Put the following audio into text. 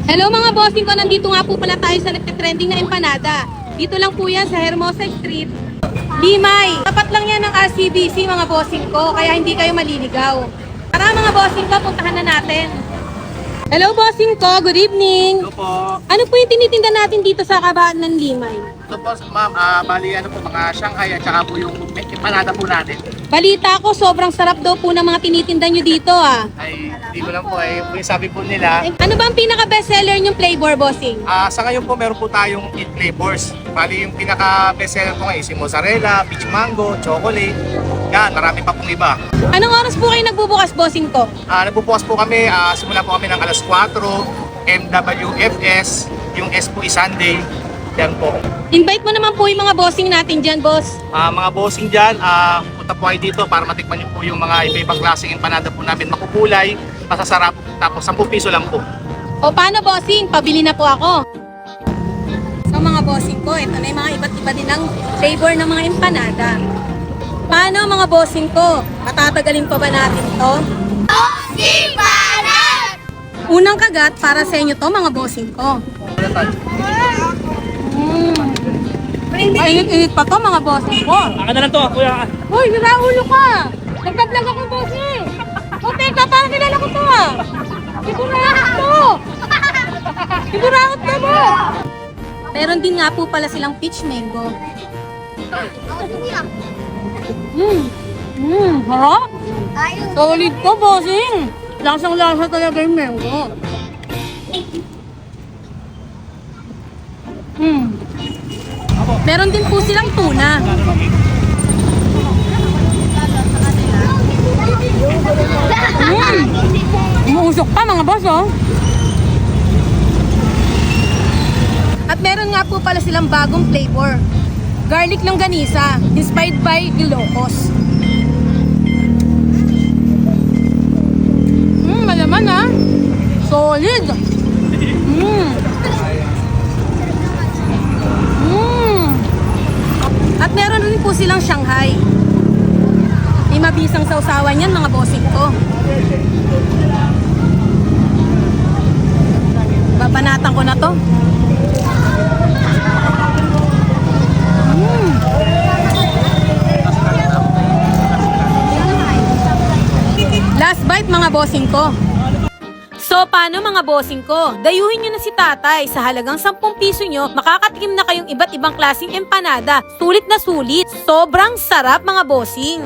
Hello mga bossing ko, nandito nga po pala tayo sa nagtitrending na empanada. Dito lang po yan sa Hermosa Street, Limay. Tapat lang yan ng RCBC mga bossing ko, kaya hindi kayo maliligaw. Tara mga bossing ko, puntahan na natin. Hello bossing ko, good evening. Ito po. Ano po yung tinitinda natin dito sa kabahan ng Limay? Ito po, ma'am, bali ano po, mga Shanghai at saka po yung empanada po natin. Balita ko, sobrang sarap daw po ng mga tinitinda nyo dito ah. Ay, hindi ko lang po, yung sabi po nila. Ano ba ang pinaka-bestseller nyong flavor, bossing? Sa ngayon po, meron po tayong 8 flavors. Bali, yung pinaka-bestseller po ngayon, si mozzarella, peach mango, chocolate. Yan, marami pa pong iba. Anong oras po kayo nagbubukas, bossing ko? Nagbubukas po kami, simula po kami ng alas 4, MWFS, yung S po is Sunday. Yan po. Invite mo naman po yung mga bossing natin dyan, boss. Mga bossing dyan, punta po kayo dito para matikman niyo po yung mga iba-ibang klaseng empanada po namin. Makukulay, masasarap, tapos 10 piso lang po. O paano, bossing? Pabili na po ako. So mga bossing ko, ito na yung mga iba't iba din ang flavor ng mga empanada. Paano mga bossing ko? Matatagalin pa ba natin to? Unang kagat para sa inyo to mga bossing ko. Mainit-init pa to mga bossing ko. Akin na lang to, kuya. Hoy, niraulo ka! Nagka-vlog ako, bossing! O teka, parang kilala ko to ah! Sigurakot to! Sigurakot to mo! Meron din nga po pala silang peach mango. Harap! Solid to, bossing! Lasang-lasa talaga yung mango. Meron din po silang tuna. Umuusok pa mga boss, oh. At meron nga po pala silang bagong flavor. Garlic longganisa, inspired by Ilocos. Malaman ha. Solid. At meron rin po silang Shanghai. May mabisang sausawan yan mga bossing ko. Babanatan ko na to. Last bite mga bossing ko. So paano mga bossing ko? Dayuhin nyo na si tatay. Sa halagang 10 piso nyo, makakatikim na kayong iba't ibang klaseng empanada. Sulit na sulit. Sobrang sarap mga bossing.